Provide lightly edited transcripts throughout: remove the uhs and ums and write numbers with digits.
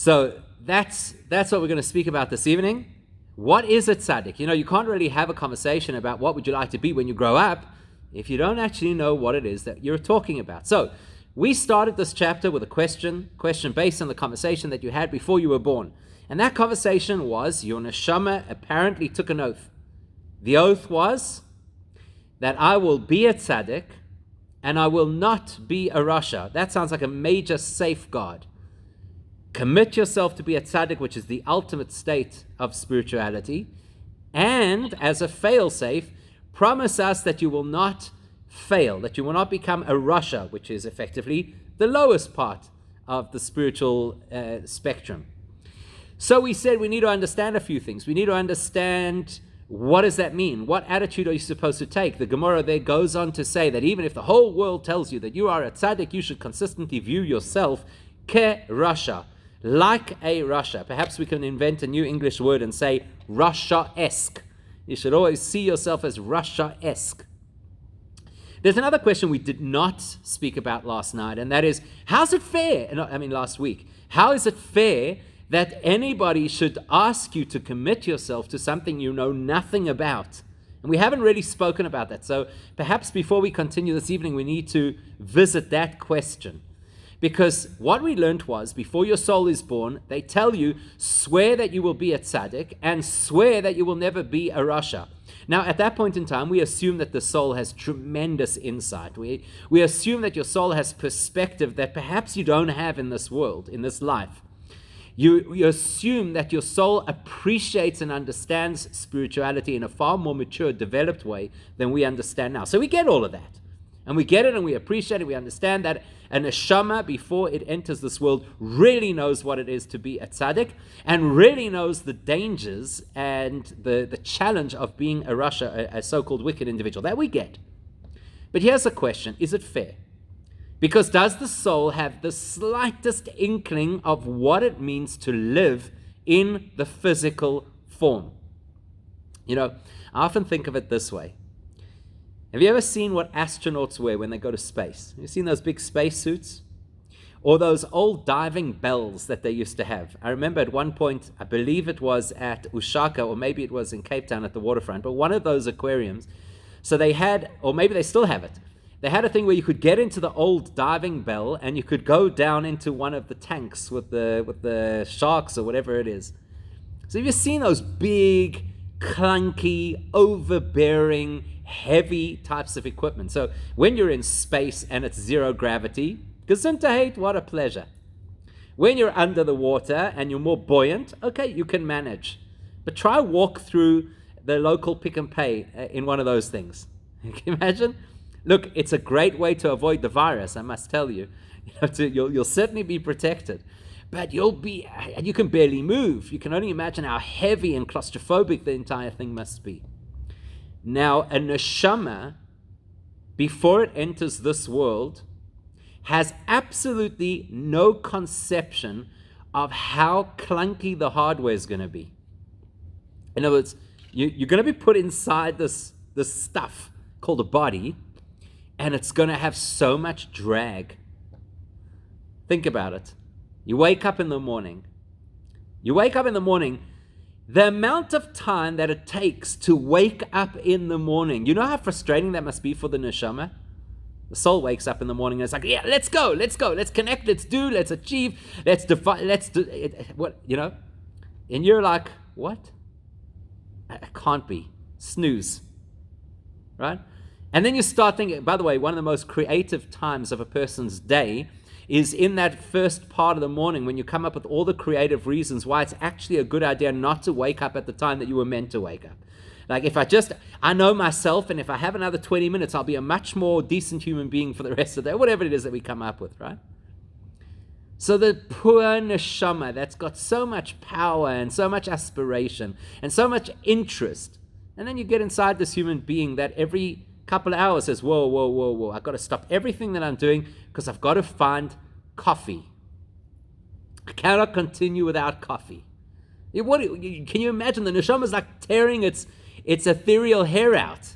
So that's what we're going to speak about this evening. What is a tzaddik? You can't really have a conversation about what would you like to be when you grow up if you don't actually know what it is that you're talking about. So we started this chapter with a question based on the conversation that you had before you were born. And that conversation was, your neshama apparently took an oath. The oath was that I will be a tzaddik and I will not be a rasha. That sounds like a major safeguard. Commit yourself to be a tzaddik, which is the ultimate state of spirituality. And as a fail-safe, promise us that you will not fail, that you will not become a rasha, which is effectively the lowest part of the spiritual spectrum. So we said we need to understand a few things. We need to understand, what does that mean? What attitude are you supposed to take? The Gemara there goes on to say that even if the whole world tells you that you are a tzaddik, you should consistently view yourself ke rasha, like a rasha. Perhaps we can invent a new English word and say rasha-esque. You should always see yourself as rasha-esque. There's another question we did not speak about last night, and that is, last week. How is it fair that anybody should ask you to commit yourself to something you know nothing about? And we haven't really spoken about that. So perhaps before we continue this evening, we need to visit that question. Because what we learned was, before your soul is born, they tell you, swear that you will be a tzaddik and swear that you will never be a rasha. Now, at that point in time, we assume that the soul has tremendous insight. We assume that your soul has perspective that perhaps you don't have in this world, in this life. You assume that your soul appreciates and understands spirituality in a far more mature, developed way than we understand now. So we get all of that. And we get it and we appreciate it. We understand that a neshama, before it enters this world, really knows what it is to be a tzaddik and really knows the dangers and the challenge of being a rasha, a so-called wicked individual. That we get. But here's a question. Is it fair? Because does the soul have the slightest inkling of what it means to live in the physical form? I often think of it this way. Have you ever seen what astronauts wear when they go to space? Have you seen those big space suits? Or those old diving bells that they used to have? I remember at one point, I believe it was at Ushaka, or maybe it was in Cape Town at the waterfront, but one of those aquariums, so they had, or maybe they still have it, they had a thing where you could get into the old diving bell and you could go down into one of the tanks with the sharks or whatever it is. So have you seen those big, clunky, overbearing, heavy types of equipment? So when you're in space and it's zero gravity, gesundheit, what a pleasure. When you're under the water and you're more buoyant, okay, you can manage. But try walk through the local Pick and Pay in one of those things. Can you imagine? Look, it's a great way to avoid the virus, I must tell you. You'll certainly be protected. But you can barely move. You can only imagine how heavy and claustrophobic the entire thing must be. Now, a neshama, before it enters this world, has absolutely no conception of how clunky the hardware is going to be. In other words, you're going to be put inside this stuff called a body, and it's going to have so much drag. Think about it. You wake up in the morning. The amount of time that it takes to wake up in the morning, you know how frustrating that must be for the neshama? The soul wakes up in the morning and it's like, yeah, let's go, let's connect, let's do, let's achieve, let's define, let's do it, what, and you're like, what? It can't be. Snooze. Right? And then you start thinking, by the way, one of the most creative times of a person's day is in that first part of the morning when you come up with all the creative reasons why it's actually a good idea not to wake up at the time that you were meant to wake up. Like if I know myself, and if I have another 20 minutes, I'll be a much more decent human being for the rest of the day, whatever it is that we come up with, right? So the poor neshama that's got so much power and so much aspiration and so much interest, and then you get inside this human being that every couple of hours says, whoa, I've got to stop everything that I'm doing because I've got to find coffee. I cannot continue without coffee. Can you imagine? The neshama is like tearing its ethereal hair out.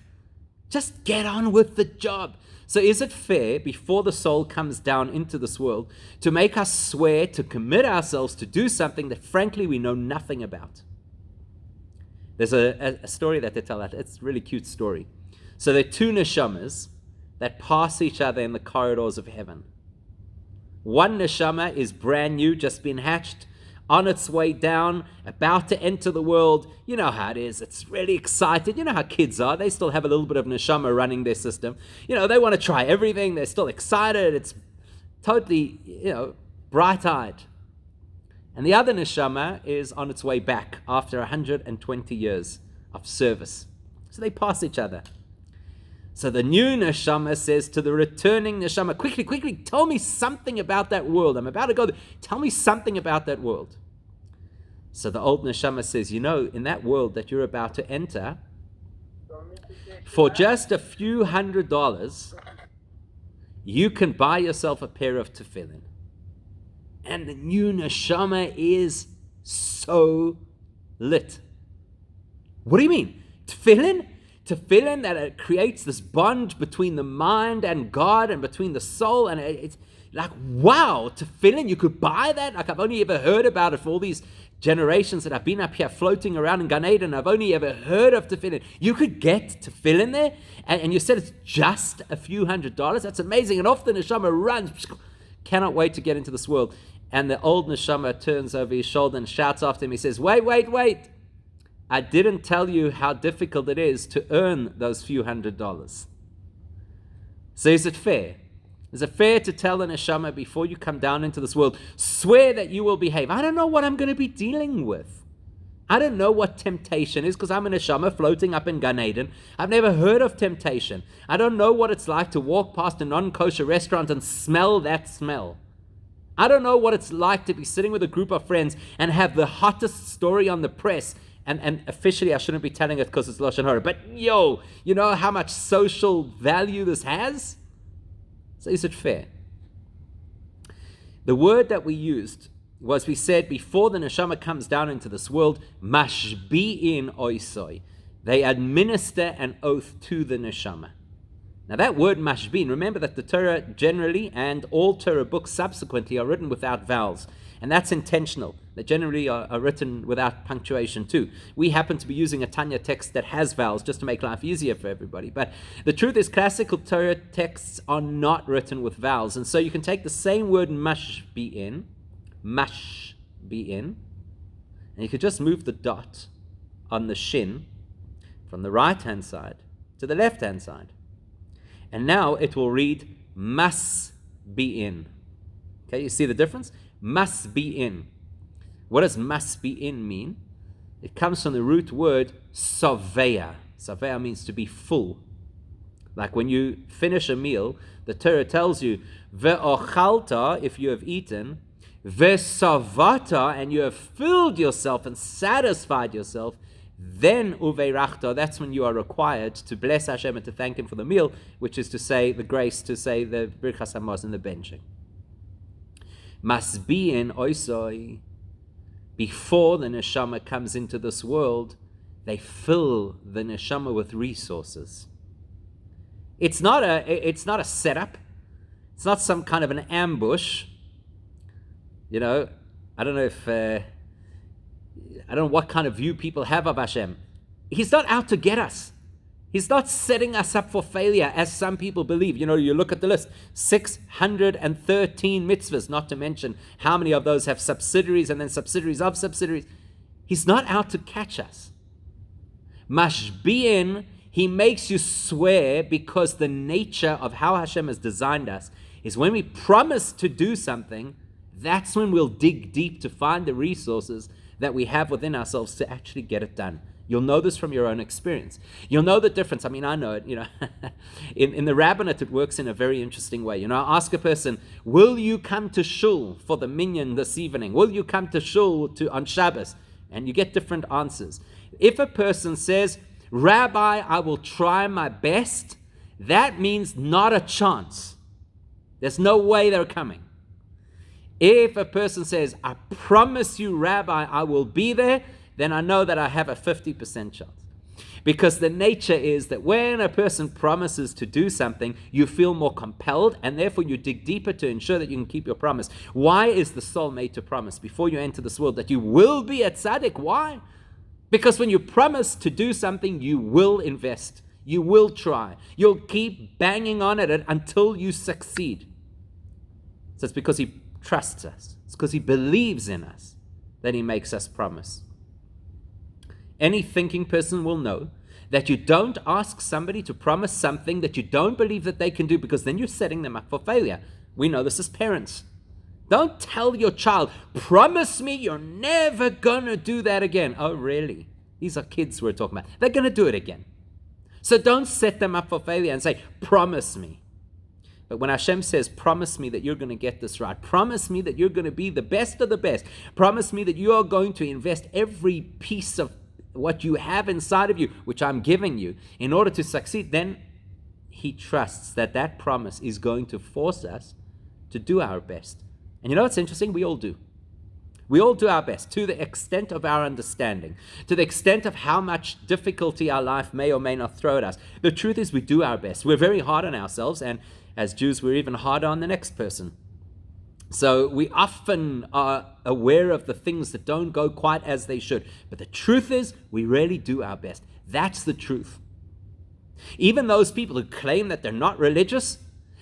Just get on with the job. So is it fair, before the soul comes down into this world, to make us swear to commit ourselves to do something that frankly we know nothing about? There's a story that they tell that. It's a really cute story. So there are two neshamas that pass each other in the corridors of heaven. One neshama is brand new, just been hatched, on its way down, about to enter the world. You know how it is. It's really excited. You know how kids are. They still have a little bit of neshama running their system. They want to try everything. They're still excited. It's totally, bright-eyed. And the other neshama is on its way back after 120 years of service. So they pass each other. So the new neshama says to the returning neshama, quickly, tell me something about that world. I'm about to go there. Tell me something about that world. So the old neshama says, in that world that you're about to enter, for just a few $100s, you can buy yourself a pair of tefillin. And the new neshama is so lit. What do you mean? Tefillin? Tefillin, that it creates this bond between the mind and God and between the soul. And it's like, wow, tefillin, you could buy that? Like, I've only ever heard about it for all these generations that I've been up here floating around in Gan Eden. I've only ever heard of tefillin. You could get tefillin there? And you said it's just a few $100s? That's amazing. And off the neshama runs. Cannot wait to get into this world. And the old neshama turns over his shoulder and shouts after him. He says, wait. I didn't tell you how difficult it is to earn those few $100s. So is it fair? Is it fair to tell a neshama before you come down into this world, swear that you will behave? I don't know what I'm going to be dealing with. I don't know what temptation is because I'm a neshama floating up in Gan Eden. I've never heard of temptation. I don't know what it's like to walk past a non-kosher restaurant and smell that smell. I don't know what it's like to be sitting with a group of friends and have the hottest story on the press. And officially, I shouldn't be telling it because it's Lashon Hara. But you know how much social value this has? So is it fair? The word that we used was, we said, before the neshama comes down into this world, mashbi'in oisoi. They administer an oath to the neshama. Now that word mashbin, remember that the Torah generally and all Torah books subsequently are written without vowels. And that's intentional. They generally are written without punctuation too. We happen to be using a Tanya text that has vowels just to make life easier for everybody. But the truth is, classical Torah texts are not written with vowels. And so you can take the same word mashbi'in, and you could just move the dot on the shin from the right-hand side to the left-hand side. And now it will read must be in. Okay, you see the difference? Must be in. What does must be in mean? It comes from the root word saveya. Saveya means to be full. Like when you finish a meal, the Torah tells you, ve'ochalta, if you have eaten, ve'savata, and you have filled yourself and satisfied yourself, then uveirachta, that's when you are required to bless Hashem and to thank Him for the meal, which is to say the grace, to say the birchas hamazon, the benching. Masbi'in oisoi, before the neshama comes into this world, they fill the neshama with resources. It's not a setup. It's not some kind of an ambush. I don't know what kind of view people have of Hashem. He's not out to get us. He's not setting us up for failure, as some people believe. You look at the list, 613 mitzvahs, not to mention how many of those have subsidiaries and then subsidiaries of subsidiaries. He's not out to catch us. Mashbi'in, He makes you swear, because the nature of how Hashem has designed us is when we promise to do something, that's when we'll dig deep to find the resources that we have within ourselves to actually get it done. You'll know this from your own experience. You'll know the difference. I mean, I know it, in the rabbinate, it works in a very interesting way. I ask a person, will you come to shul for the minyan this evening? Will you come to shul on Shabbos? And you get different answers. If a person says, Rabbi, I will try my best, that means not a chance. There's no way they're coming. If a person says, I promise you, Rabbi, I will be there, then I know that I have a 50% chance. Because the nature is that when a person promises to do something, you feel more compelled, and therefore you dig deeper to ensure that you can keep your promise. Why is the soul made to promise before you enter this world that you will be a tzaddik? Why? Because when you promise to do something, you will invest. You will try. You'll keep banging on at it until you succeed. So it's because he trusts us. It's because he believes in us that he makes us promise. Any thinking person will know that you don't ask somebody to promise something that you don't believe that they can do, because then you're setting them up for failure. We know this as parents. Don't tell your child, promise me you're never going to do that again. Oh, really? These are kids we're talking about. They're going to do it again. So don't set them up for failure and say, promise me. But when Hashem says, promise me that you're going to get this right, promise me that you're going to be the best of the best, promise me that you are going to invest every piece of what you have inside of you, which I'm giving you, in order to succeed, then he trusts that that promise is going to force us to do our best. And you know what's interesting? We all do. We all do our best to the extent of our understanding, to the extent of how much difficulty our life may or may not throw at us. The truth is we do our best. We're very hard on ourselves, and as Jews, we're even harder on the next person. So we often are aware of the things that don't go quite as they should. But the truth is, we really do our best. That's the truth. Even those people who claim that they're not religious,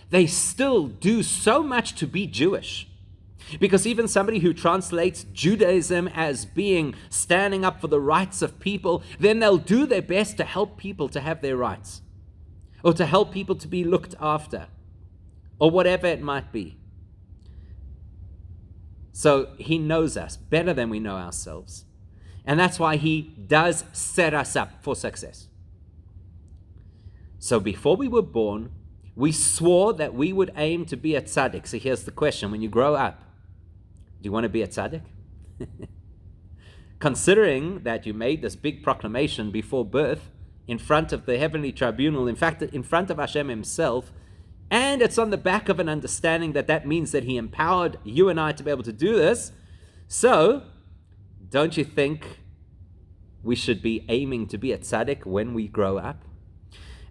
they still do so much to be Jewish. Because even somebody who translates Judaism as being standing up for the rights of people, then they'll do their best to help people to have their rights, or to help people to be looked after, or whatever it might be. So he knows us better than we know ourselves. And that's why he does set us up for success. So before we were born, we swore that we would aim to be a tzaddik. So here's the question. When you grow up, do you want to be a tzaddik? Considering that you made this big proclamation before birth in front of the heavenly tribunal, in fact, in front of Hashem himself, and it's on the back of an understanding that that means that he empowered you and I to be able to do this. So, don't you think we should be aiming to be a tzaddik when we grow up?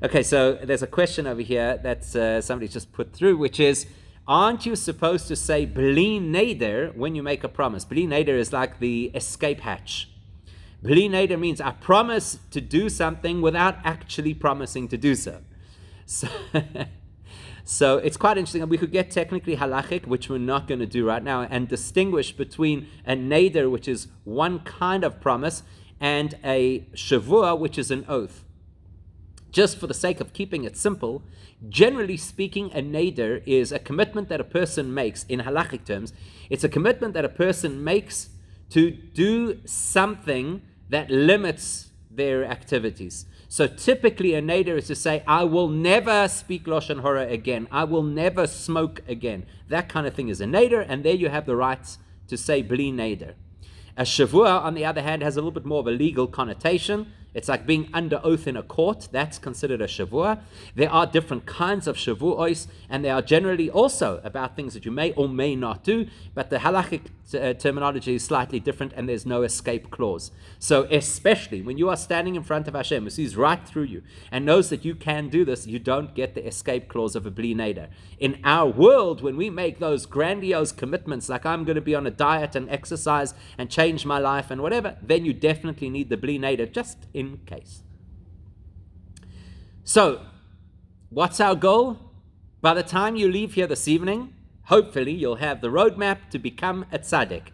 Okay, so there's a question over here that somebody just put through, which is, aren't you supposed to say bli neder when you make a promise? Bli neder is like the escape hatch. Bli neder means I promise to do something without actually promising to do so. So it's quite interesting. We could get technically halachic, which we're not going to do right now, and distinguish between a neder, which is one kind of promise, and a shavua, which is an oath. Just for the sake of keeping it simple, generally speaking, a neder is a commitment that a person makes in halachic terms. It's a commitment that a person makes to do something that limits their activities. So typically a neder is to say, I will never speak Lashon Hara again. I will never smoke again. That kind of thing is a neder, and there you have the right to say bli neder. A shavua, on the other hand, has a little bit more of a legal connotation. It's like being under oath in a court. That's considered a shavua. There are different kinds of shavuos, and they are generally also about things that you may or may not do, but the halachic terminology is slightly different, and there's no escape clause. So especially when you are standing in front of Hashem, who sees right through you and knows that you can do this, you don't get the escape clause of a bli neder. In our world, when we make those grandiose commitments, like I'm going to be on a diet and exercise and change my life and whatever, then you definitely need the bli neder, just in case. So, what's our goal? By the time you leave here this evening, hopefully you'll have the roadmap to become a tzaddik.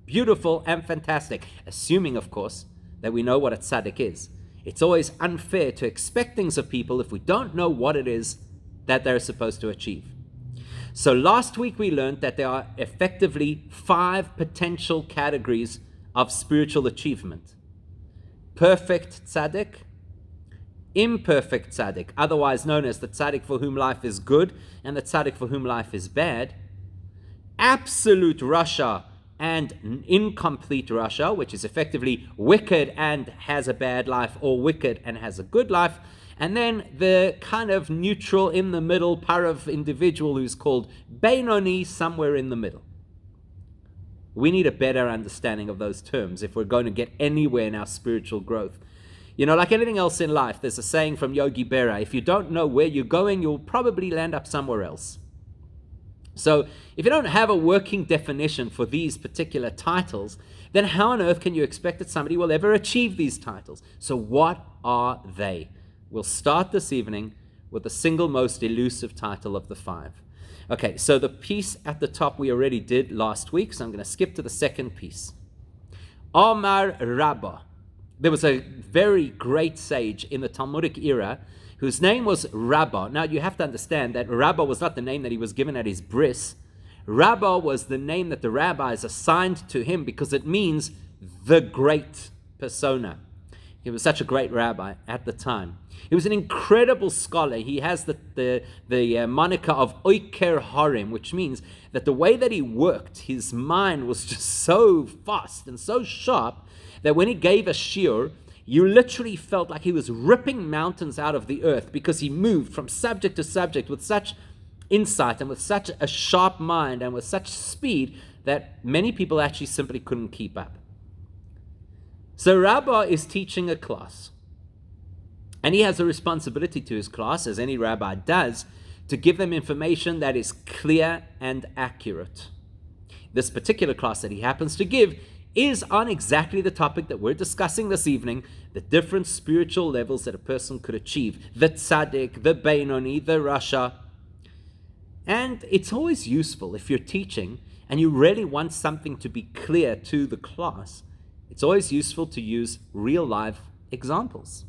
Beautiful and fantastic. Assuming, of course, that we know what a tzaddik is. It's always unfair to expect things of people if we don't know what it is that they're supposed to achieve. So last week we learned that there are effectively 5 potential categories of spiritual achievement. Perfect tzaddik, imperfect tzaddik, otherwise known as the tzaddik for whom life is good and the tzaddik for whom life is bad, absolute rasha and incomplete rasha, which is effectively wicked and has a bad life, or wicked and has a good life, and then the kind of neutral in the middle parav individual who's called bainoni, somewhere in the middle. We need a better understanding of those terms if we're going to get anywhere in our spiritual growth. You know, like anything else in life, there's a saying from Yogi Berra, if you don't know where you're going, you'll probably land up somewhere else. So if you don't have a working definition for these particular titles, then how on earth can you expect that somebody will ever achieve these titles? So what are they? We'll start this evening with the single most elusive title of the 5. Okay, so the piece at the top we already did last week, so I'm going to skip to the second piece. Omar Rabbah. There was a very great sage in the Talmudic era whose name was Rabbah. Now, you have to understand that Rabbah was not the name that he was given at his bris. Rabbah was the name that the rabbis assigned to him because it means the great persona. He was such a great rabbi at the time. He was an incredible scholar. He has the moniker of Oiker Harim, which means that the way that he worked, his mind was just so fast and so sharp that when he gave a shiur, you literally felt like he was ripping mountains out of the earth because he moved from subject to subject with such insight and with such a sharp mind and with such speed that many people actually simply couldn't keep up. So Rabbah is teaching a class, and he has a responsibility to his class, as any rabbi does, to give them information that is clear and accurate. This particular class that he happens to give is on exactly the topic that we're discussing this evening, the different spiritual levels that a person could achieve, the Tzadik, the bainoni, the rasha. And it's always useful if you're teaching and you really want something to be clear to the class, it's always useful to use real life examples.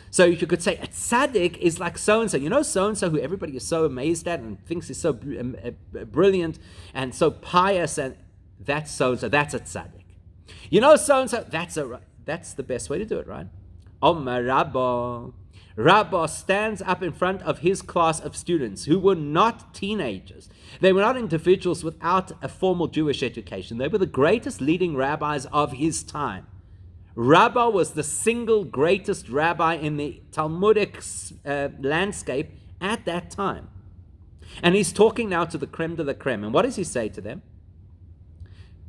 So you could say, a tzaddik is like so-and-so. You know so-and-so who everybody is so amazed at and thinks is so brilliant and so pious, and that's so-and-so, that's a tzaddik. You know so-and-so, that's the best way to do it, right? Omar Rabbah. Rabbah stands up in front of his class of students who were not teenagers. They were not individuals without a formal Jewish education. They were the greatest leading rabbis of his time. Rabbah was the single greatest rabbi in the Talmudic landscape at that time. And he's talking now to the creme de la creme. And what does he say to them?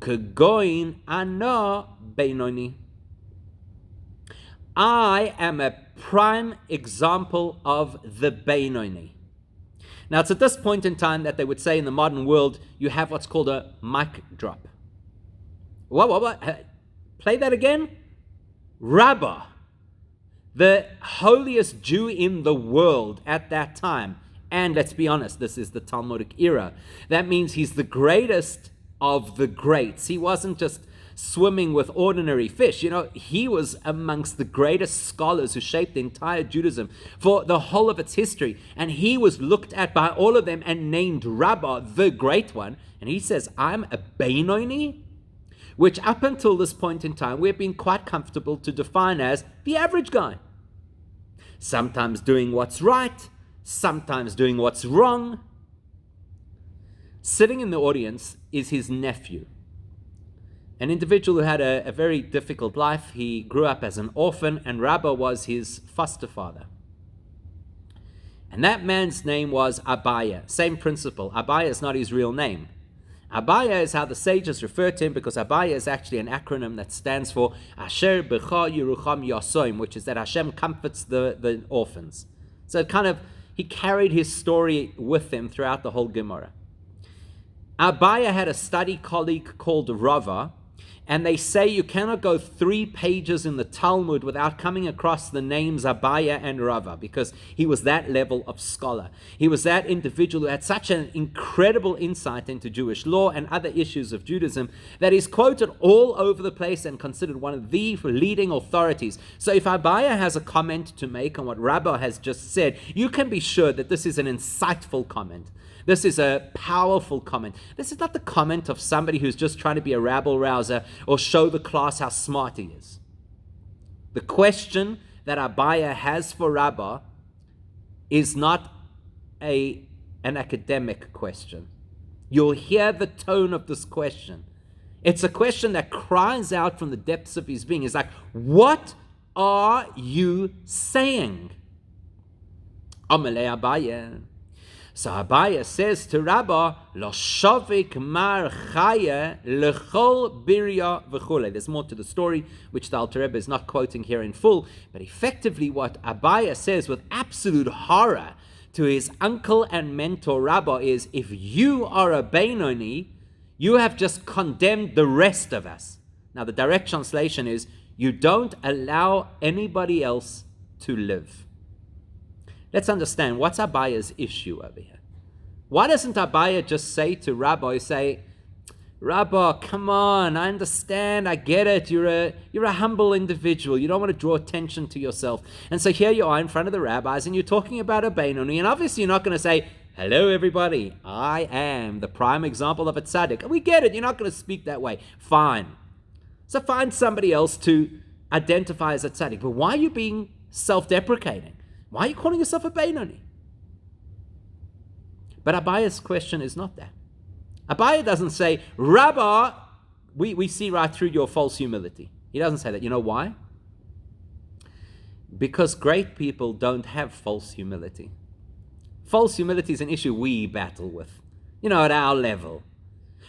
Kegoin ana bainoni. I am a prime example of the bainoni. Now, it's at this point in time that they would say in the modern world, you have what's called a mic drop. What? Play that again? Rabbah, the holiest Jew in the world at that time. And let's be honest, this is the Talmudic era. That means he's the greatest of the greats. He wasn't just swimming with ordinary fish. You know, he was amongst the greatest scholars who shaped the entire Judaism for the whole of its history. And he was looked at by all of them and named Rabbah, the great one. And he says, I'm a bainoni, which up until this point in time, we've been quite comfortable to define as the average guy. Sometimes doing what's right, sometimes doing what's wrong. Sitting in the audience is his nephew, an individual who had a very difficult life. He grew up as an orphan, and Rabbah was his foster father. And that man's name was Abaya. Same principle. Abaya is not his real name. Abaya is how the sages refer to him, because Abaya is actually an acronym that stands for Asher B'cha Yerucham Yasoim, which is that Hashem comforts the orphans. So he carried his story with him throughout the whole Gemara. Abaya had a study colleague called Rava, and they say you cannot go 3 pages in the Talmud without coming across the names Abaya and Rava, because he was that level of scholar. He was that individual who had such an incredible insight into Jewish law and other issues of Judaism that he's quoted all over the place and considered one of the leading authorities. So if Abaya has a comment to make on what Rava has just said, you can be sure that this is an insightful comment. This is a powerful comment. This is not the comment of somebody who's just trying to be a rabble-rouser or show the class how smart he is. The question that Abaya has for Rabbah is not an academic question. You'll hear the tone of this question. It's a question that cries out from the depths of his being. It's like, what are you saying? Amalei Abaya. So Abaya says to Rabba, Lo shavik mar chaya lechol birya v'chule. There's more to the story, which the Alter Rebbe is not quoting here in full, but effectively what Abaya says with absolute horror to his uncle and mentor Rabba is, if you are a bainoni, you have just condemned the rest of us. Now the direct translation is, you don't allow anybody else to live. Let's understand, what's Abaya's issue over here? Why doesn't Abaya just say to Rabbi, Rabbi, come on, I understand, I get it, you're a humble individual, you don't want to draw attention to yourself. And so here you are in front of the rabbis and you're talking about a bainoni, and obviously you're not going to say, hello everybody, I am the prime example of a tzaddik. We get it, you're not going to speak that way. Fine. So find somebody else to identify as a tzaddik. But why are you being self-deprecating? Why are you calling yourself a bainoni? But Abaya's question is not that. Abaya doesn't say, Rabbi, we see right through your false humility. He doesn't say that. You know why? Because great people don't have false humility. False humility is an issue we battle with, at our level.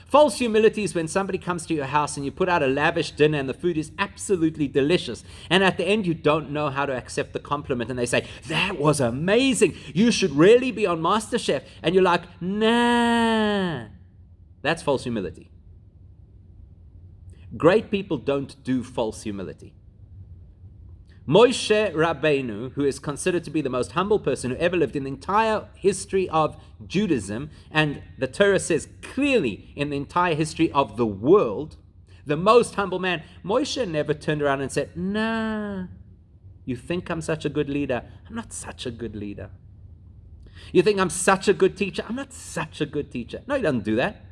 False humility is when somebody comes to your house and you put out a lavish dinner and the food is absolutely delicious. And at the end, you don't know how to accept the compliment. And they say, that was amazing. You should really be on MasterChef. And you're like, nah. That's false humility. Great people don't do false humility. Moshe Rabbeinu, who is considered to be the most humble person who ever lived in the entire history of Judaism, and the Torah says clearly in the entire history of the world, the most humble man, Moshe never turned around and said, nah, you think I'm such a good leader? I'm not such a good leader. You think I'm such a good teacher? I'm not such a good teacher. No, he doesn't do that.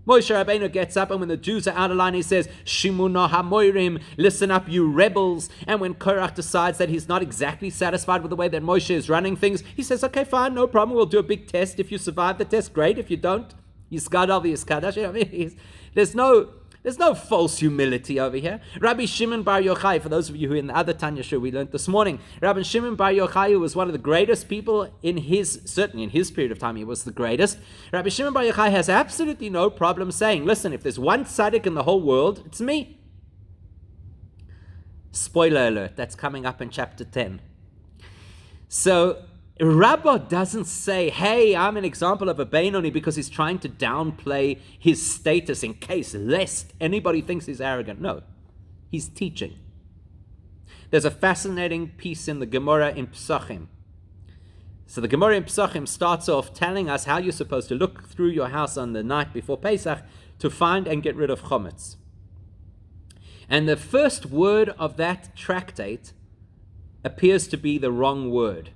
Moshe Rabbeinu gets up, and when the Jews are out of line, he says, Shimuna hamoirim, listen up, you rebels. And when Korach decides that he's not exactly satisfied with the way that Moshe is running things, he says, okay, fine, no problem, we'll do a big test. If you survive the test, great. If you don't, Yiskadav Yiskadash. There's no false humility over here. Rabbi Shimon Bar Yochai, for those of you who in the other Tanya show we learned this morning, Rabbi Shimon Bar Yochai, who was one of the greatest people certainly in his period of time, he was the greatest. Rabbi Shimon Bar Yochai has absolutely no problem saying, listen, if there's one tzaddik in the whole world, it's me. Spoiler alert, that's coming up in chapter 10. So, Rabbah doesn't say, hey, I'm an example of a bainoni, because he's trying to downplay his status in case lest anybody thinks he's arrogant. No, he's teaching. There's a fascinating piece in the Gemara in Pesachim. So the Gemara in Pesachim starts off telling us how you're supposed to look through your house on the night before Pesach to find and get rid of chometz. And the first word of that tractate appears to be the wrong word,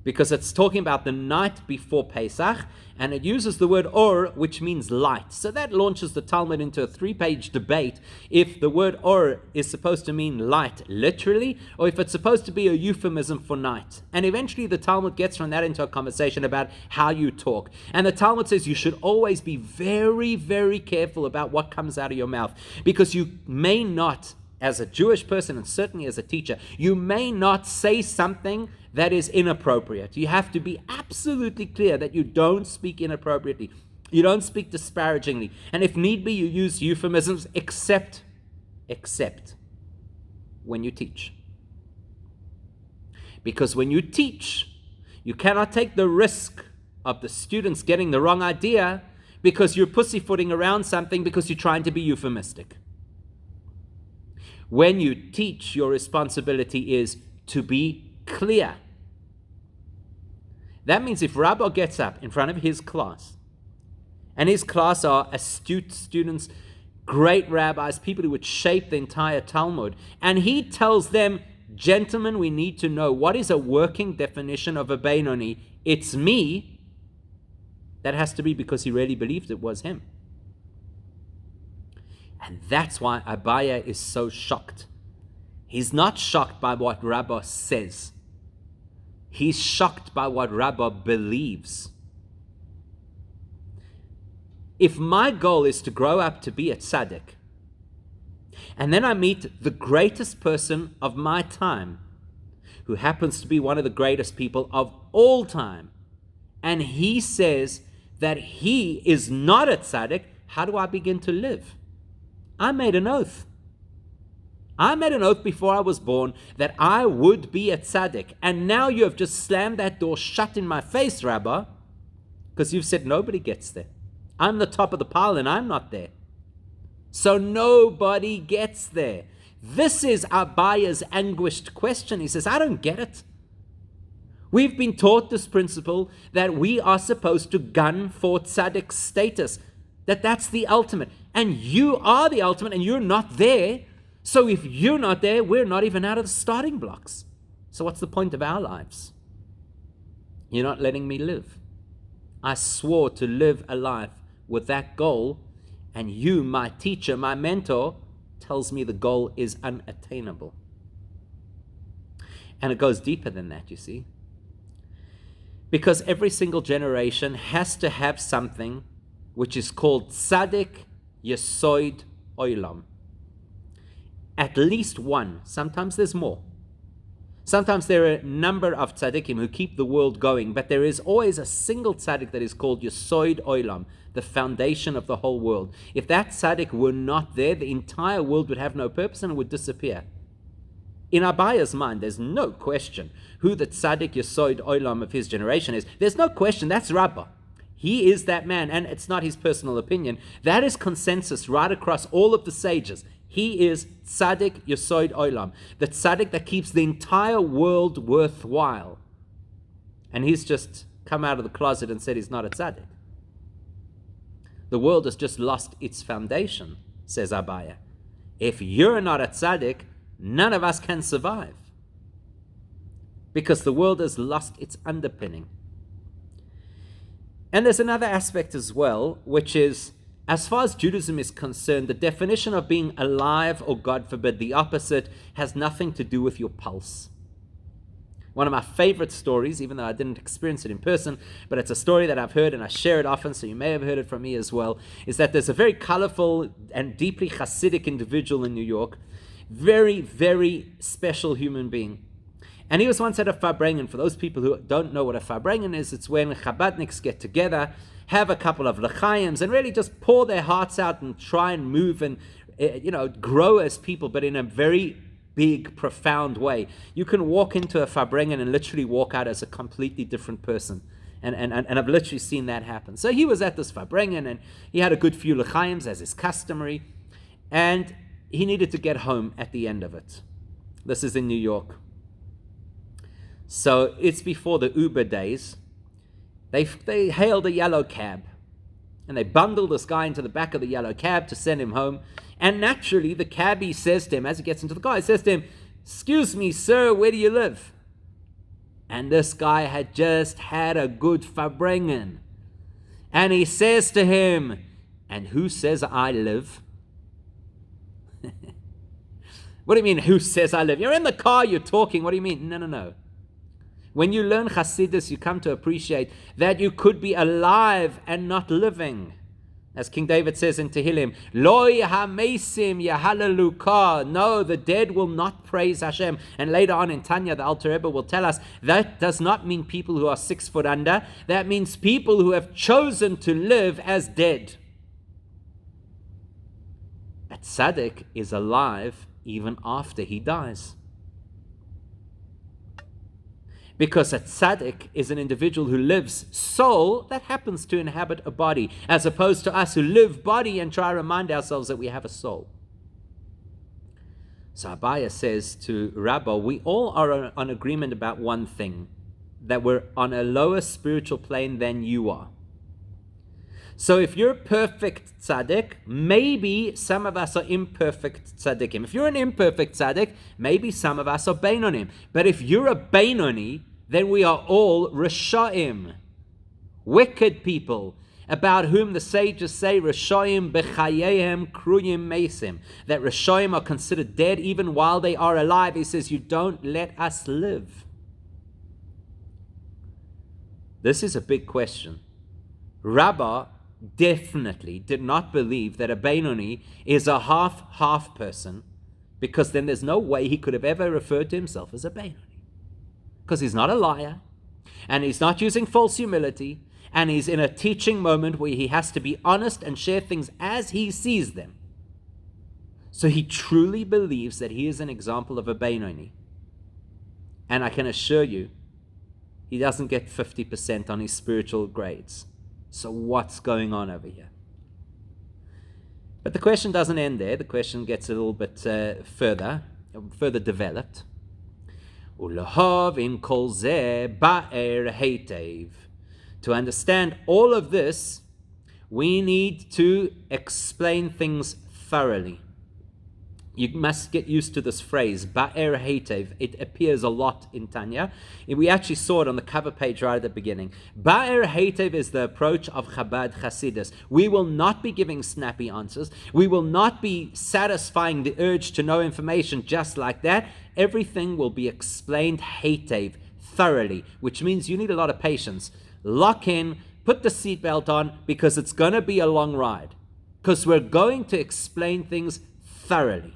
because it's talking about the night before Pesach, and it uses the word or, which means light. So that launches the Talmud into a 3-page debate if the word or is supposed to mean light literally, or if it's supposed to be a euphemism for night. And eventually the Talmud gets from that into a conversation about how you talk. And the Talmud says you should always be very, very careful about what comes out of your mouth, because you may not, as a Jewish person and certainly as a teacher, you may not say something that is inappropriate. You have to be absolutely clear that you don't speak inappropriately. You don't speak disparagingly. And if need be, you use euphemisms, except when you teach. Because when you teach, you cannot take the risk of the students getting the wrong idea because you're pussyfooting around something because you're trying to be euphemistic. When you teach, your responsibility is to be clear. That means if Rabbi gets up in front of his class, and his class are astute students, great rabbis, people who would shape the entire Talmud, and he tells them, gentlemen, we need to know what is a working definition of a bainoni. It's me. That has to be because he really believed it was him. And that's why Abaya is so shocked. He's not shocked by what Rabbah says. He's shocked by what Rabbah believes. If my goal is to grow up to be a tzaddik, and then I meet the greatest person of my time, who happens to be one of the greatest people of all time, and he says that he is not a tzaddik, how do I begin to live? I made an oath. I made an oath before I was born that I would be a tzaddik. And now you have just slammed that door shut in my face, Rabbi, because you've said nobody gets there. I'm the top of the pile and I'm not there. So nobody gets there. This is Abaya's anguished question. He says, I don't get it. We've been taught this principle that we are supposed to gun for tzaddik status, that's the ultimate. And you are the ultimate and you're not there. So if you're not there, we're not even out of the starting blocks. So what's the point of our lives? You're not letting me live. I swore to live a life with that goal, and you, my teacher, my mentor, tells me the goal is unattainable. And it goes deeper than that, you see. Because every single generation has to have something which is called Tzadik Yesoid Oilam. At least one. Sometimes there's more. Sometimes there are a number of tzaddikim who keep the world going, but there is always a single tzaddik that is called Yesoid Oilam, the foundation of the whole world. If that tzaddik were not there, the entire world would have no purpose and it would disappear. In Abaya's mind, there's no question who the tzaddik Yesoid Oilam of his generation is. There's no question, that's Rabbah. He is that man, and it's not his personal opinion. That is consensus right across all of the sages. He is Tzadik Yesoid Oilam, the tzaddik that keeps the entire world worthwhile. And he's just come out of the closet and said he's not a tzaddik. The world has just lost its foundation, says Abaya. If you're not a tzaddik, none of us can survive. Because the world has lost its underpinning. And there's another aspect as well, which is, as far as Judaism is concerned, the definition of being alive, or God forbid, the opposite, has nothing to do with your pulse. One of my favorite stories, even though I didn't experience it in person, but it's a story that I've heard and I share it often, so you may have heard it from me as well, is that there's a very colorful and deeply Chassidic individual in New York, very, very special human being. And he was once at a Farbrengen. For those people who don't know what a Farbrengen is, it's when Chabadniks get together, have a couple of l'chaims, and really just pour their hearts out and try and move and grow as people, but in a very big, profound way. You can walk into a Farbrengen and literally walk out as a completely different person. And I've literally seen that happen. So he was at this Farbrengen, and he had a good few l'chaims, as is customary, and he needed to get home at the end of it. This is in New York. So it's before the Uber days. They hailed a yellow cab, and they bundled this guy into the back of the yellow cab to send him home. And naturally, the cabbie says to him, as he gets into the car, he says to him, "Excuse me, sir, where do you live?" And this guy had just had a good Farbrengen. And he says to him, "And who says I live?" What do you mean, who says I live? You're in the car, you're talking. What do you mean? No. When you learn Chassidus, you come to appreciate that you could be alive and not living. As King David says in Tehillim, Lo yahamesim yahalaluka. No, the dead will not praise Hashem. And later on in Tanya, the Alter Rebbe will tell us that does not mean people who are 6 foot under. That means people who have chosen to live as dead. A tzaddik is alive even after he dies. Because a tzaddik is an individual who lives soul that happens to inhabit a body, as opposed to us who live body and try to remind ourselves that we have a soul. So Abaya says to Rabbi, we all are on agreement about one thing, that we're on a lower spiritual plane than you are. So if you're a perfect tzaddik, maybe some of us are imperfect tzaddikim. If you're an imperfect tzaddik, maybe some of us are bainonim. But if you're a bainoni, then we are all reshaim, wicked people, about whom the sages say, reshaim b'chayehem kruyim mesim, that reshaim are considered dead even while they are alive. He says, you don't let us live. This is a big question. Rabbah definitely did not believe that a bainoni is a half person, because then there's no way he could have ever referred to himself as a bainoni, because he's not a liar, And he's not using false humility, and he's in a teaching moment where he has to be honest and share things as he sees them. So he truly believes that he is an example of a bainoni. And I can assure you, he doesn't get 50% on his spiritual grades. So what's going on over here? But the question doesn't end there. The question gets a little bit further developed. Ulahav in kol zeh ba'er heitev. To understand all of this, we need to explain things thoroughly. You must get used to this phrase, ba'er heitev. It appears a lot in Tanya. We actually saw it on the cover page right at the beginning. Ba'er heitev is the approach of Chabad Chassidic. We will not be giving snappy answers. We will not be satisfying the urge to know information just like that. Everything will be explained heitev, thoroughly, which means you need a lot of patience. Lock in, put the seatbelt on, because it's going to be a long ride. Because we're going to explain things thoroughly.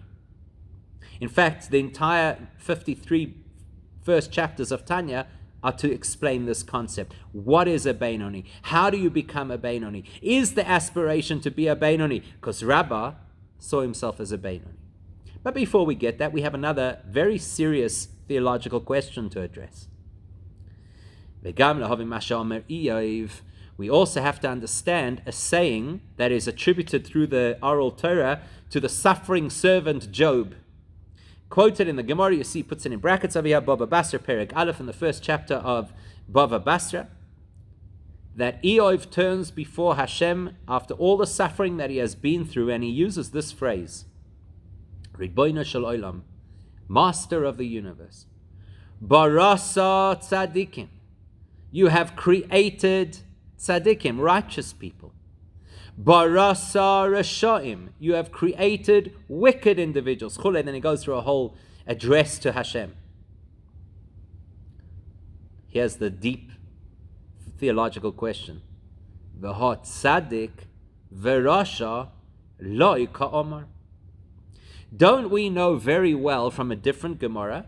In fact, the entire 53 first chapters of Tanya are to explain this concept. What is a bainoni? How do you become a bainoni? Is the aspiration to be a bainoni? Because Rabbah saw himself as a bainoni. But before we get that, we have another very serious theological question to address. We also have to understand a saying that is attributed through the oral Torah to the suffering servant Job. Quoted in the Gemara, you see, puts it in brackets over here, Bava Basra, Perek Aleph, in the first chapter of Bava Basra, that Eov turns before Hashem after all the suffering that he has been through, and he uses this phrase, Ribono shel Olam, Master of the universe, Barasa Tzadikim, you have created Tzadikim, righteous people. Barasa Rashaim, you have created wicked individuals. Then he goes through a whole address to Hashem. Here's the deep theological question. V'ha Tzadik v'Rasha lo ka'omar. Don't we know very well from a different Gemara,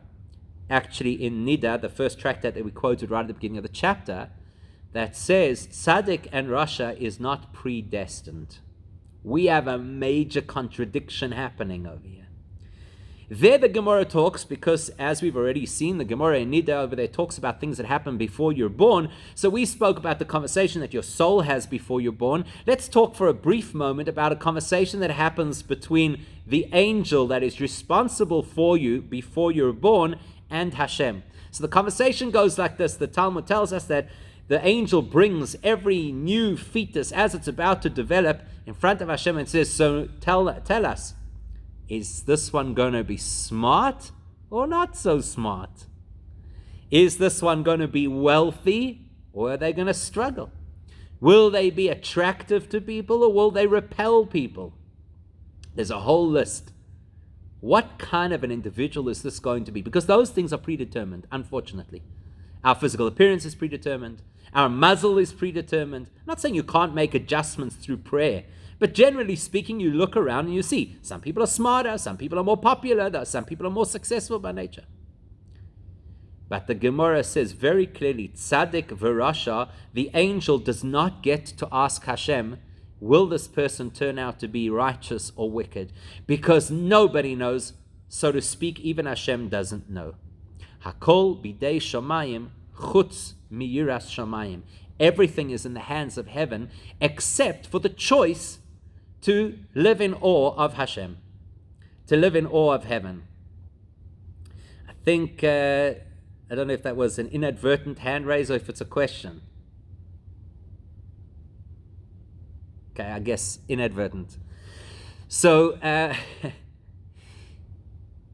actually in Nida, the first tractate that we quoted right at the beginning of the chapter, that says Tzadik and Rasha is not predestined. We have a major contradiction happening over here. There the Gemara talks, because as we've already seen, the Gemara in Nida over there talks about things that happen before you're born. So we spoke about the conversation that your soul has before you're born. Let's talk for a brief moment about a conversation that happens between the angel that is responsible for you before you're born and Hashem. So the conversation goes like this. The Talmud tells us that the angel brings every new fetus as it's about to develop in front of Hashem and says, so tell us, is this one going to be smart or not so smart? Is this one going to be wealthy or are they going to struggle? Will they be attractive to people or will they repel people? There's a whole list. What kind of an individual is this going to be? Because those things are predetermined, unfortunately. Our physical appearance is predetermined. Our muzzle is predetermined. I'm not saying you can't make adjustments through prayer, but generally speaking, you look around and you see some people are smarter, some people are more popular, some people are more successful by nature. But the Gemara says very clearly, Tzadik v'Rasha, the angel does not get to ask Hashem, will this person turn out to be righteous or wicked? Because nobody knows, so to speak, even Hashem doesn't know. Hakol bidei shamayim chutz miyiras shamayim. Everything is in the hands of heaven except for the choice to live in awe of Hashem, to live in awe of heaven. I think, I don't know if that was an inadvertent hand raise or if it's a question. Okay, I guess inadvertent. So,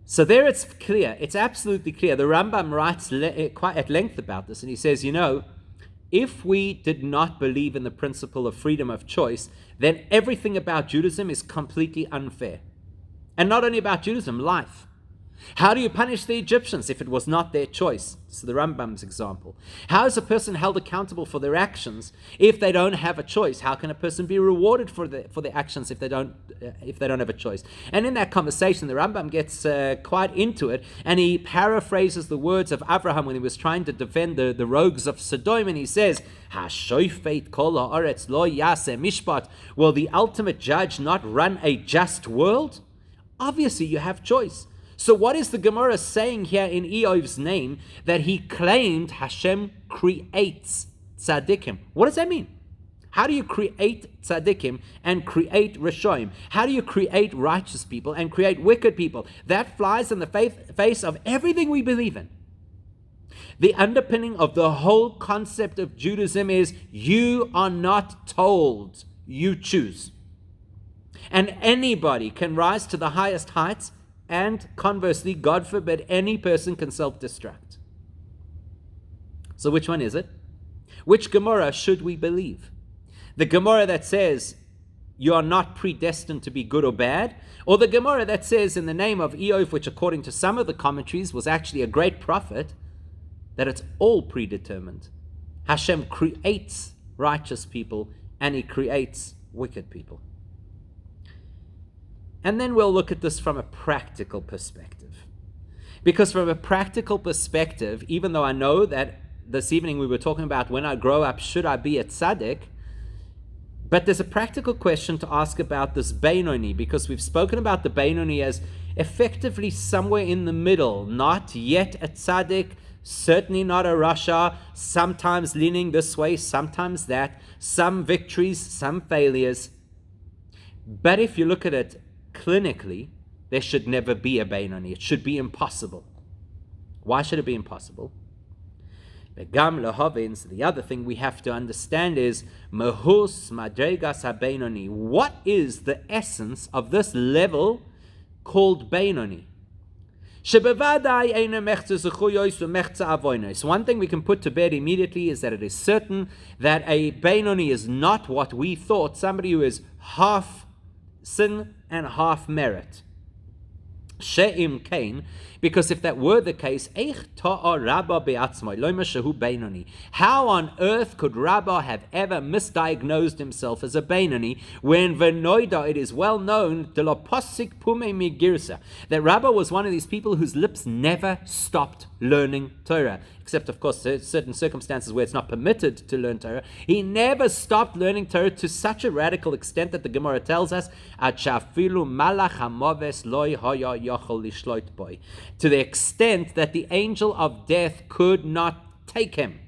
so there it's clear. It's absolutely clear. The Rambam writes quite at length about this, and he says, if we did not believe in the principle of freedom of choice, then everything about Judaism is completely unfair. And not only about Judaism, life. How do you punish the Egyptians if it was not their choice? So the Rambam's example. How is a person held accountable for their actions if they don't have a choice? How can a person be rewarded for their actions if they don't have a choice? And in that conversation, the Rambam gets quite into it, and he paraphrases the words of Abraham when he was trying to defend the rogues of Sodom, and he says, "Hashoifet kol haaretz lo yaseh mishpat." Will the ultimate judge not run a just world? Obviously, you have choice. So what is the Gemara saying here in Eov's name that he claimed Hashem creates tzaddikim? What does that mean? How do you create tzaddikim and create reshoim? How do you create righteous people and create wicked people? That flies in the face of everything we believe in. The underpinning of the whole concept of Judaism is you are not told, you choose. And anybody can rise to the highest heights, and conversely, God forbid, any person can self-destruct. So which one is it? Which Gemara should we believe? The Gemara that says you are not predestined to be good or bad, or the Gemara that says in the name of Eov, which according to some of the commentaries was actually a great prophet, that it's all predetermined. Hashem creates righteous people and he creates wicked people. And then we'll look at this from a practical perspective. Because from a practical perspective, even though I know that this evening we were talking about when I grow up, should I be a tzaddik? But there's a practical question to ask about this bainoni, because we've spoken about the bainoni as effectively somewhere in the middle, not yet a tzaddik, certainly not a rasha, sometimes leaning this way, sometimes that, some victories, some failures. But if you look at it clinically, there should never be a bainoni. It should be impossible. Why should it be impossible? The other thing we have to understand is mahus madregas habainoni. What is the essence of this level called bainoni? So one thing we can put to bed immediately is that it is certain that a bainoni is not what we thought, somebody who is half sin and half merit. She'im kain, because if that were the case, how on earth could Rabbah have ever misdiagnosed himself as a bainoni when v'noida, it is well known that Rabbah was one of these people whose lips never stopped learning Torah, except of course certain circumstances where it's not permitted to learn Torah. He never stopped learning Torah to such a radical extent that the Gemara tells us to the extent that the angel of death could not take him.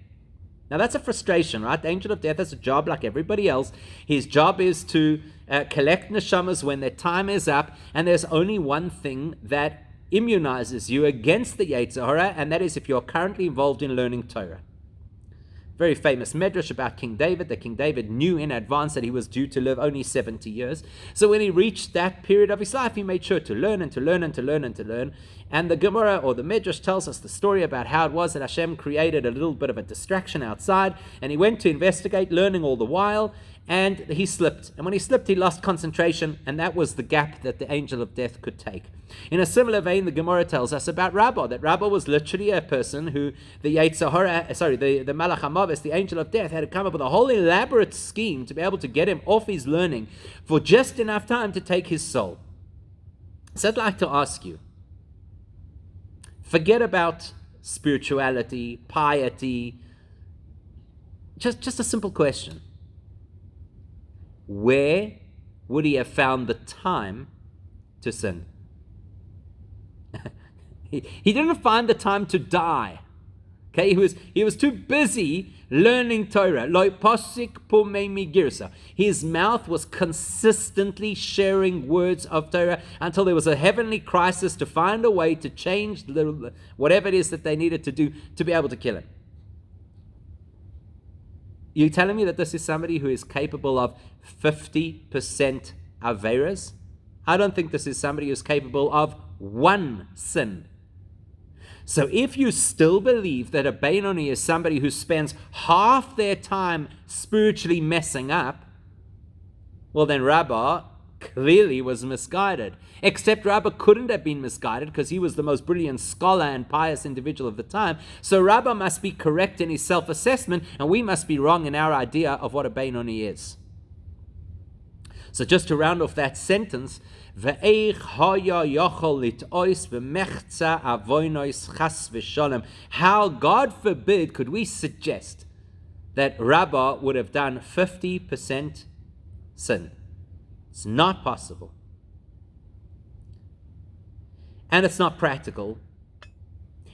Now that's a frustration, right? The angel of death has a job like everybody else. His job is to collect neshamas when their time is up, and there's only one thing that immunizes you against the Yetzer Hara, and that is if you're currently involved in learning Torah. Very famous medrash about King David, that King David knew in advance that he was due to live only 70 years. So when he reached that period of his life, he made sure to learn and to learn and to learn and to learn. And the Gemara or the medrash tells us the story about how it was that Hashem created a little bit of a distraction outside, and he went to investigate, learning all the while, and he slipped. And when he slipped, he lost concentration, and that was the gap that the angel of death could take. In a similar vein, the Gemara tells us about Rabbah, that Rabbah was literally a person who the Yetzer Hara, the Malach HaMavis, the angel of death, had to come up with a whole elaborate scheme to be able to get him off his learning for just enough time to take his soul. So I'd like to ask you, forget about spirituality, piety, just a simple question. Where would he have found the time to sin? He didn't find the time to die. Okay, he was too busy learning Torah. His mouth was consistently sharing words of Torah until there was a heavenly crisis to find a way to change whatever it is that they needed to do to be able to kill him. You're telling me that this is somebody who is capable of 50% averas? I don't think this is somebody who's capable of one sin. So if you still believe that a bainoni is somebody who spends half their time spiritually messing up, well then Rabbah clearly was misguided. Except Rabbah couldn't have been misguided because he was the most brilliant scholar and pious individual of the time. So Rabbah must be correct in his self-assessment, and we must be wrong in our idea of what a bainoni is. So just to round off that sentence, how, God forbid, could we suggest that Rabbah would have done 50% sin? It's not possible. And it's not practical.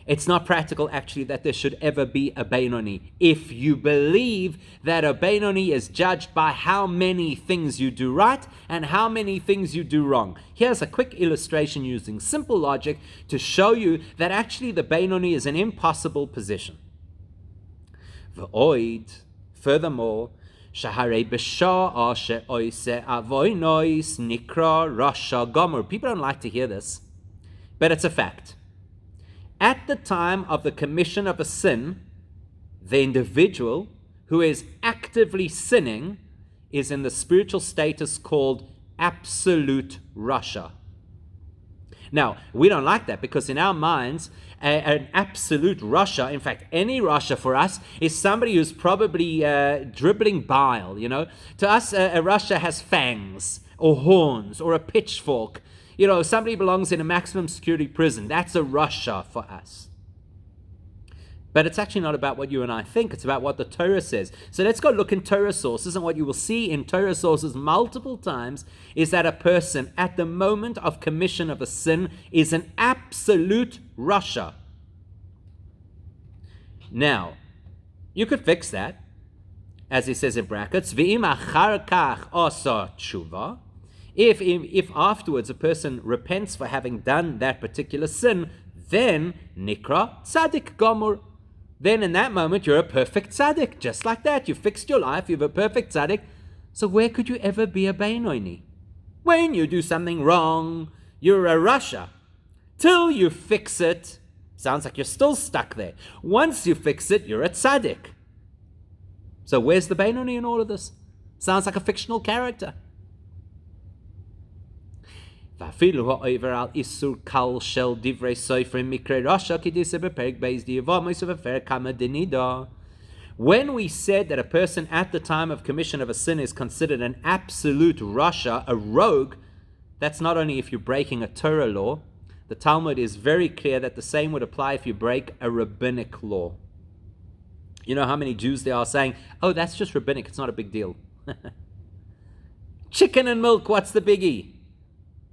It's not practical, actually, that there should ever be a bainoni. If you believe that a bainoni is judged by how many things you do right and how many things you do wrong. Here's a quick illustration using simple logic to show you that actually the bainoni is an impossible position. Furthermore, people don't like to hear this, but it's a fact. At the time of the commission of a sin, the individual who is actively sinning is in the spiritual status called absolute Rasha. Now, we don't like that because in our minds, an absolute Rasha, in fact, any Rasha for us, is somebody who's probably dribbling bile, you know. To us, a Rasha has fangs or horns or a pitchfork. You know, somebody belongs in a maximum security prison. That's a Rasha for us. But it's actually not about what you and I think. It's about what the Torah says. So let's go look in Torah sources. And what you will see in Torah sources multiple times is that a person at the moment of commission of a sin is an absolute Rasha. Now, you could fix that. As he says in brackets, V'im achar kach asa tshuva. If afterwards a person repents for having done that particular sin, then nikra Tzadik gomur. Then in that moment you're a perfect Tzadik. Just like that, you fixed your life, you're a perfect Tzadik. So where could you ever be a bainoni? When you do something wrong, you're a Rasha. Till you fix it, sounds like you're still stuck there. Once you fix it, you're a Tzadik. So where's the bainoni in all of this? Sounds like a fictional character. ואפילו העובר על איסור קל של דברי סופר מקרה רשע כדיסא בפרק בייס דיבוא מויסא בפרק כמה דנידה. When we said that a person at the time of commission of a sin is considered an absolute Rasha, a rogue, that's not only if you're breaking a Torah law. The Talmud is very clear that the same would apply if you break a rabbinic law. You know how many Jews there are saying, oh, that's just rabbinic, it's not a big deal. Chicken and milk, what's the biggie?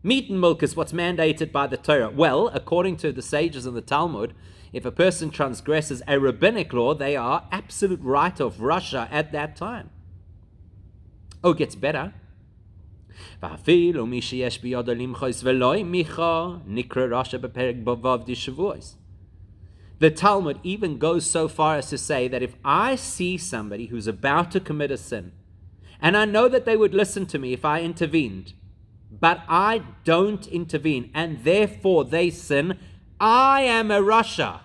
Meat and milk is what's mandated by the Torah. Well, according to the sages in the Talmud, if a person transgresses a rabbinic law, they are absolute right of Rasha at that time. Oh, it gets better. The Talmud even goes so far as to say that if I see somebody who's about to commit a sin, and I know that they would listen to me if I intervened, but I don't intervene, and therefore they sin, I am a Rasha.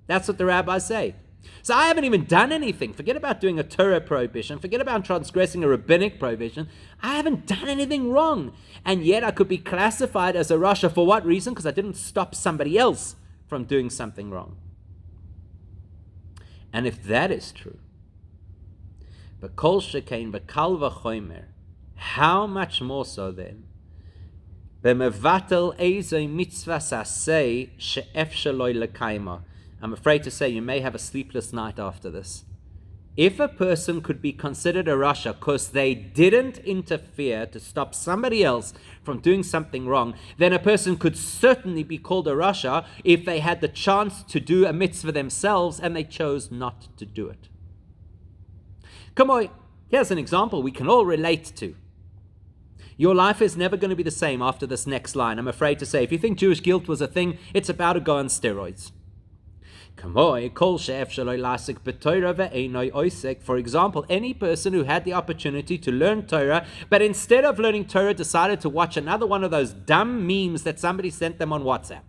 That's what the rabbis say. So I haven't even done anything. Forget about doing a Torah prohibition. Forget about transgressing a rabbinic prohibition. I haven't done anything wrong. And yet I could be classified as a Rasha. For what reason? Because I didn't stop somebody else from doing something wrong. And if that is true, B'kol shekain b'kal v'chomer, how much more so then? B'mevatel eizoi mitzvah sasei she'ef shaloi l'kaima. I'm afraid to say you may have a sleepless night after this. If a person could be considered a Rasha because they didn't interfere to stop somebody else from doing something wrong, then a person could certainly be called a Rasha if they had the chance to do a mitzvah themselves and they chose not to do it. Come on, here's an example we can all relate to. Your life is never going to be the same after this next line, I'm afraid to say. If you think Jewish guilt was a thing, it's about to go on steroids. For example, any person who had the opportunity to learn Torah, but instead of learning Torah decided to watch another one of those dumb memes that somebody sent them on WhatsApp.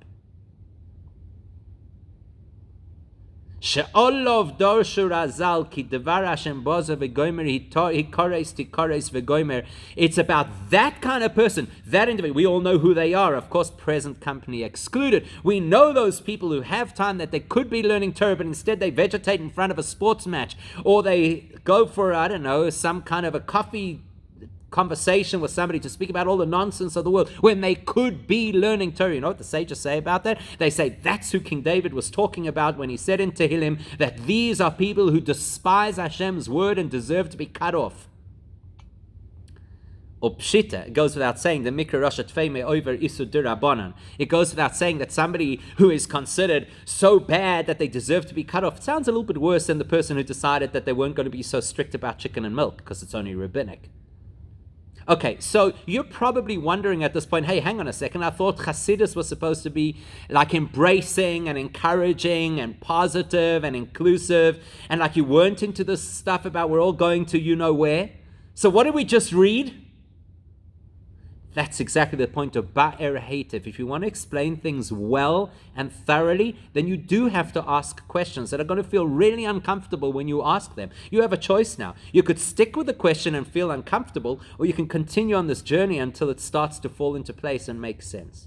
She'olov dorshu razal ki devar Hashem boza v'gomer hikores tikores v'gomer. It's about that kind of person, that individual. We all know who they are, of course, present company excluded. We know those people who have time that they could be learning Torah, but instead they vegetate in front of a sports match, or they go for, I don't know, some kind of a coffee conversation with somebody to speak about all the nonsense of the world when they could be learning Torah. You know what the sages say about that? They say that's who King David was talking about when he said in Tehillim that these are people who despise Hashem's word and deserve to be cut off. Or pshita, it goes without saying, the mikra rosh tfeime over isur dirabanan. It goes without saying that somebody who is considered so bad that they deserve to be cut off, it sounds a little bit worse than the person who decided that they weren't going to be so strict about chicken and milk because it's only rabbinic. Okay, so you're probably wondering at this point, hey, hang on a second, I thought Chassidus was supposed to be like embracing and encouraging and positive and inclusive, and like you weren't into this stuff about we're all going to you know where. So what did we just read? That's exactly the point of ba'er hativ. If you want to explain things well and thoroughly, then you do have to ask questions that are going to feel really uncomfortable when you ask them. You have a choice now. You could stick with the question and feel uncomfortable, or you can continue on this journey until it starts to fall into place and make sense.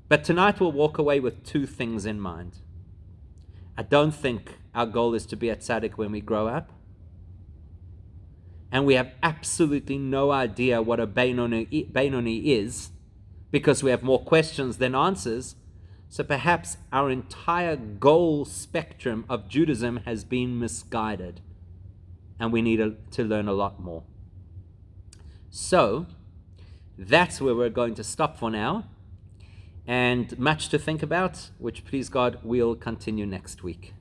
But tonight we'll walk away with two things in mind. I don't think our goal is to be a tzaddik when we grow up. And we have absolutely no idea what a bainoni is, because we have more questions than answers. So perhaps our entire goal spectrum of Judaism has been misguided, and we need to learn a lot more. So that's where we're going to stop for now, and much to think about, which, please God, we'll continue next week.